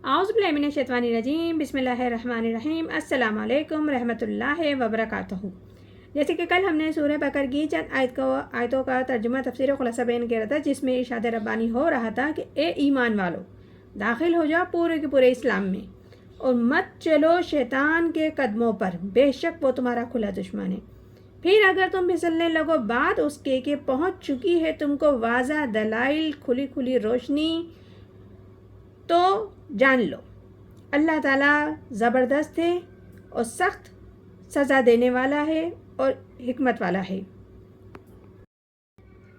اعوذ باللہ من الشیطان الرجیم، بسم اللہ الرحمن الرحیم، السلام علیکم رحمۃ اللہ وبرکاتہ۔ جیسے کہ کل ہم نے سورہ بقرہ کی چند آیتوں کا ترجمہ تفسیر خلاصہ بیان کیا تھا، جس میں ارشاد ربانی ہو رہا تھا کہ اے ایمان والو، داخل ہو جاؤ پورے کے پورے اسلام میں اور مت چلو شیطان کے قدموں پر، بے شک وہ تمہارا کھلا دشمن ہے۔ پھر اگر تم پھسلنے لگو بعد اس کے کہ پہنچ چکی ہے تم کو واضح دلائل، کھلی روشنی، تو جان لو اللہ تعالیٰ زبردست ہے اور سخت سزا دینے والا ہے اور حکمت والا ہے۔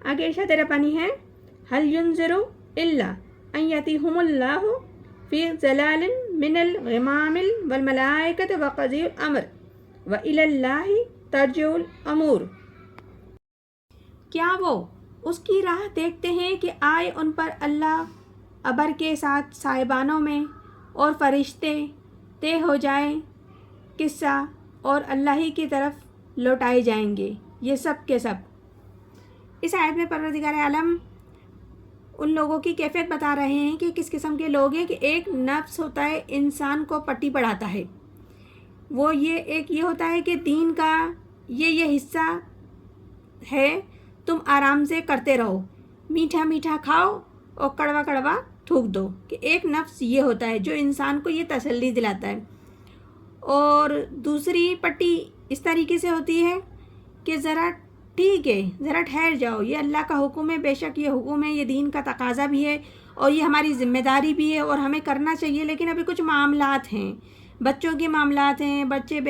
آگے ارشاد ربانی ہے، هل ينظروا الا ان يأتيهم الله في ظلال من الغمام والملائكة وقضي الامر والى الله ترجع الامور۔ کیا وہ اس کی راہ دیکھتے ہیں کہ آئے ان پر اللہ ابر کے ساتھ سائبانوں میں اور فرشتے طے ہو جائیں قصہ اور اللہ ہی کی طرف لوٹائے جائیں گے یہ سب کے سب۔ اس آیت میں پروردگار عالم ان لوگوں کی کیفیت بتا رہے ہیں کہ کس قسم کے لوگ ہیں کہ ایک نفس ہوتا ہے انسان کو پٹی پڑھاتا ہے، وہ یہ ہوتا ہے کہ دین کا یہ حصہ ہے، تم آرام سے کرتے رہو، میٹھا میٹھا کھاؤ اور کڑوا کڑوا تھوک دو، کہ ایک نفس یہ ہوتا ہے جو انسان کو یہ تسلی دلاتا ہے۔ اور دوسری پٹی اس طریقے سے ہوتی ہے کہ ذرا ٹھیک ہے، ذرا ٹھہر جاؤ، یہ اللہ کا حکم ہے، بے شک یہ حکم ہے، یہ دین کا تقاضا بھی ہے اور یہ ہماری ذمہ داری بھی ہے اور ہمیں کرنا چاہیے، لیکن ابھی کچھ معاملات ہیں، بچوں کے معاملات ہیں، بچے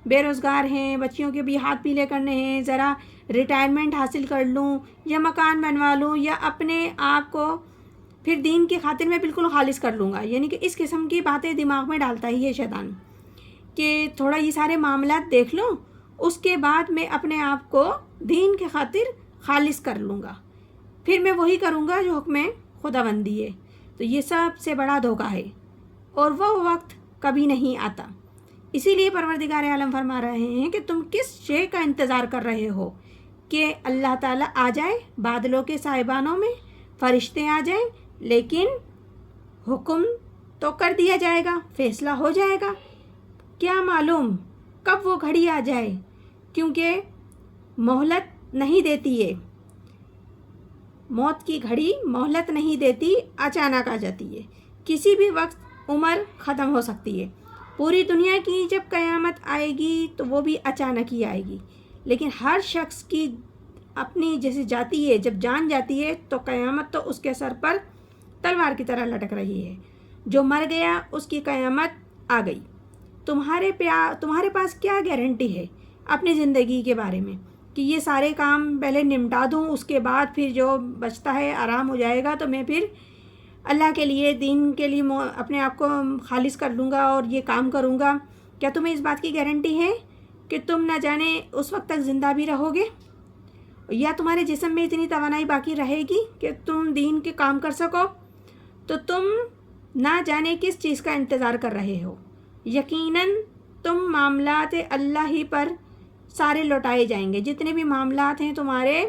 بے روزگار ہیں، بچیوں کے بھی ہاتھ پیلے کرنے ہیں، ذرا ریٹائرمنٹ حاصل کر لوں یا مکان بنوا لوں یا اپنے آپ کو پھر دین کی خاطر میں بالکل خالص کر لوں گا، یعنی کہ اس قسم کی باتیں دماغ میں ڈالتا ہی ہے شیطان کہ تھوڑا یہ سارے معاملات دیکھ لوں، اس کے بعد میں اپنے آپ کو دین کی خاطر خالص کر لوں گا، پھر میں وہی کروں گا جو حکم خدا بندی ہے۔ تو یہ سب سے بڑا دھوکہ ہے اور وہ وقت کبھی نہیں آتا۔ اسی لیے پروردگار عالم فرما رہے ہیں کہ تم کس شے کا انتظار کر رہے ہو کہ اللہ تعالیٰ آ جائے بادلوں کے سائبانوں میں، فرشتے آ جائیں، لیکن حکم تو کر دیا جائے گا، فیصلہ ہو جائے گا، کیا معلوم کب وہ گھڑی آ جائے، کیونکہ مہلت نہیں دیتی ہے، موت کی گھڑی مہلت نہیں دیتی، اچانک آ جاتی ہے، کسی بھی وقت عمر ختم ہو سکتی ہے۔ پوری دنیا کی جب قیامت آئے گی تو وہ بھی اچانک ہی آئے گی، لیکن ہر شخص کی اپنی جیسے جاتی ہے، جب جان جاتی ہے تو قیامت تو اس کے سر پر تلوار کی طرح لٹک رہی ہے، جو مر گیا اس کی قیامت آ گئی۔ تمہارے پاس کیا گارنٹی ہے اپنی زندگی کے بارے میں کہ یہ سارے کام پہلے نمٹا دوں، اس کے بعد پھر جو بچتا ہے آرام ہو جائے گا تو میں پھر اللہ کے لیے، دین کے لیے اپنے آپ کو خالص کر لوں گا اور یہ کام کروں گا؟ کیا تمہیں اس بات کی گارنٹی ہے کہ تم نہ جانے اس وقت تک زندہ بھی رہو گے، یا تمہارے جسم میں اتنی توانائی باقی رہے گی کہ تم دین کے کام کر سکو؟ تو تم نہ جانے کس چیز کا انتظار کر رہے ہو۔ یقیناً تم معاملات اللہ ہی پر سارے لوٹائے جائیں گے، جتنے بھی معاملات ہیں تمہارے،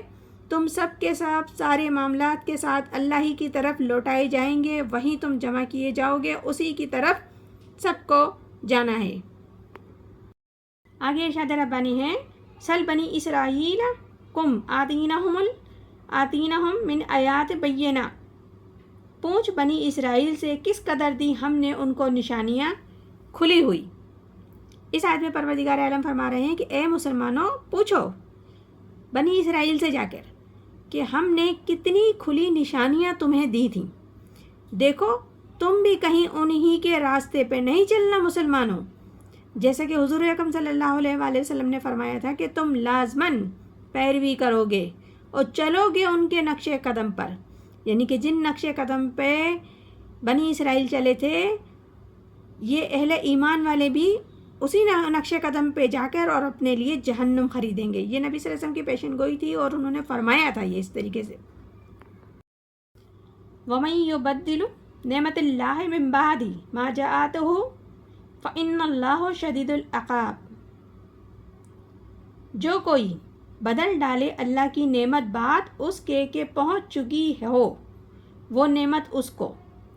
تم سب کے سب سارے معاملات کے ساتھ اللہ ہی کی طرف لوٹائے جائیں گے، وہیں تم جمع کیے جاؤ گے، اسی کی طرف سب کو جانا ہے۔ آگے ارشاد ربانی ہے، سل بنی اسرائیل کم آتینہم من آیات بینہ، پوچھ بنی اسرائیل سے کس قدر دی ہم نے ان کو نشانیاں کھلی ہوئی۔ اس آیت میں پروردگار عالم فرما رہے ہیں کہ اے مسلمانوں، پوچھو بنی اسرائیل سے جا کر کہ ہم نے کتنی کھلی نشانیاں تمہیں دی تھیں، دیکھو تم بھی کہیں انہی کے راستے پہ نہیں چلنا مسلمانوں، جیسا کہ حضور اکرم صلی اللہ علیہ وآلہ وسلم نے فرمایا تھا کہ تم لازماً پیروی کرو گے اور چلو گے ان کے نقش قدم پر، یعنی کہ جن نقش قدم پہ بنی اسرائیل چلے تھے، یہ اہل ایمان والے بھی اسی نقش قدم پہ جا کر اور اپنے لیے جہنم خریدیں گے۔ یہ نبی صلی اللہ علیہ وسلم کی پیشن گوئی تھی اور انہوں نے فرمایا تھا یہ اس طریقے سے، وَمَن يُبَدِّلُ نِعْمَتَ اللَّهِ مِن بَعْدِ مَا جَاءَتْهُ فَإِنَّ اللَّهَ شَدِيدُ الْعِقَابِ۔ جو کوئی بدل ڈالے اللہ کی نعمت بعد اس کے کہ پہنچ چکی ہو وہ نعمت اس کو،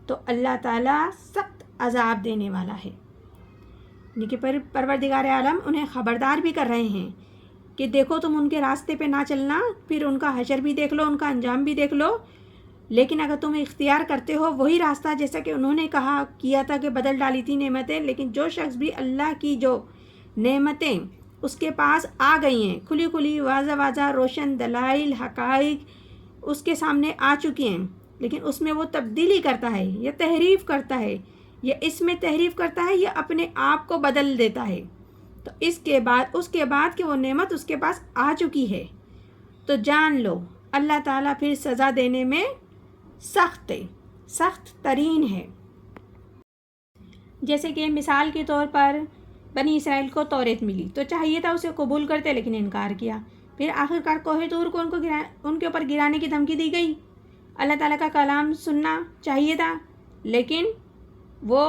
تو اللہ تعالیٰ سخت عذاب دینے والا ہے۔ لیکن پروردگار عالم انہیں خبردار بھی کر رہے ہیں کہ دیکھو تم ان کے راستے پہ نہ چلنا، پھر ان کا حشر بھی دیکھ لو، ان کا انجام بھی دیکھ لو، لیکن اگر تم اختیار کرتے ہو وہی راستہ جیسا کہ انہوں نے کیا تھا کہ بدل ڈالی تھی نعمتیں، لیکن جو شخص بھی اللہ کی جو نعمتیں اس کے پاس آ گئی ہیں، کھلی کھلی واضح واضح روشن دلائل حقائق اس کے سامنے آ چکی ہیں، لیکن اس میں وہ تبدیلی کرتا ہے یا تحریف کرتا ہے یا اس میں تحریف کرتا ہے یا اپنے آپ کو بدل دیتا ہے، تو اس کے بعد کہ وہ نعمت اس کے پاس آ چکی ہے تو جان لو اللہ تعالیٰ پھر سزا دینے میں سخت ترین ہے۔ جیسے کہ مثال کے طور پر بنی اسرائیل کو توریت ملی تو چاہیے تھا اسے قبول کرتے، لیکن انکار کیا، پھر آخرکار کوہ طور کو ان کے اوپر گرانے کی دھمکی دی گئی۔ اللہ تعالیٰ کا کلام سننا چاہیے تھا، لیکن وہ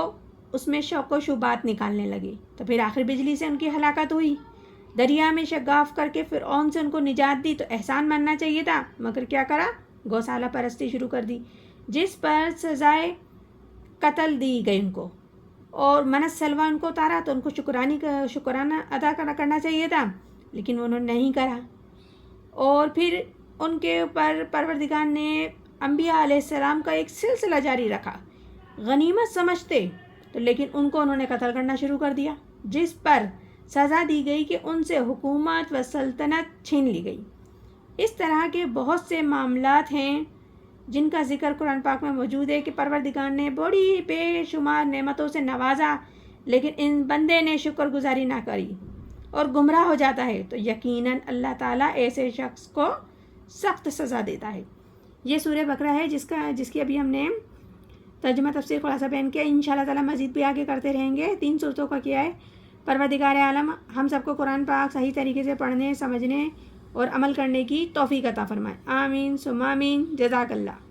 اس میں شک و شبہات نکالنے لگے، تو پھر آخر بجلی سے ان کی ہلاکت ہوئی۔ دریا میں شگاف کر کے فرعون سے ان کو نجات دی تو احسان ماننا چاہیے تھا، مگر کیا کرا؟ گوسالہ پرستی شروع کر دی، جس پر سزائے قتل دی گئی ان کو، اور منت سلوہ ان کو اتارا تو ان کو شکرانہ ادا کرنا چاہیے تھا، لیکن انہوں نے نہیں کرا۔ اور پھر ان کے اوپر پروردگار نے انبیاء علیہ السلام کا ایک سلسلہ جاری رکھا، غنیمت سمجھتے تو لیکن ان کو انہوں نے قتل کرنا شروع کر دیا، جس پر سزا دی گئی کہ ان سے حکومت و سلطنت چھین لی گئی۔ اس طرح کے بہت سے معاملات ہیں جن کا ذکر قرآن پاک میں موجود ہے کہ پروردگار نے بڑی بے شمار نعمتوں سے نوازا، لیکن ان بندے نے شکر گزاری نہ کری اور گمراہ ہو جاتا ہے، تو یقیناً اللہ تعالیٰ ایسے شخص کو سخت سزا دیتا ہے۔ یہ سورہ بقرہ ہے جس کی ابھی ہم نے ترجمہ تفسیر خلاصہ بیان کیا۔ انشاءاللہ تعالیٰ مزید بھی آگے کرتے رہیں گے۔ 3 صورتوں کا کیا ہے۔ پروردگار عالم ہم سب کو قرآن پاک صحیح طریقے سے پڑھنے، سمجھنے اور عمل کرنے کی توفیق عطا فرمائے۔ آمین ثم آمین۔ جزاک اللہ۔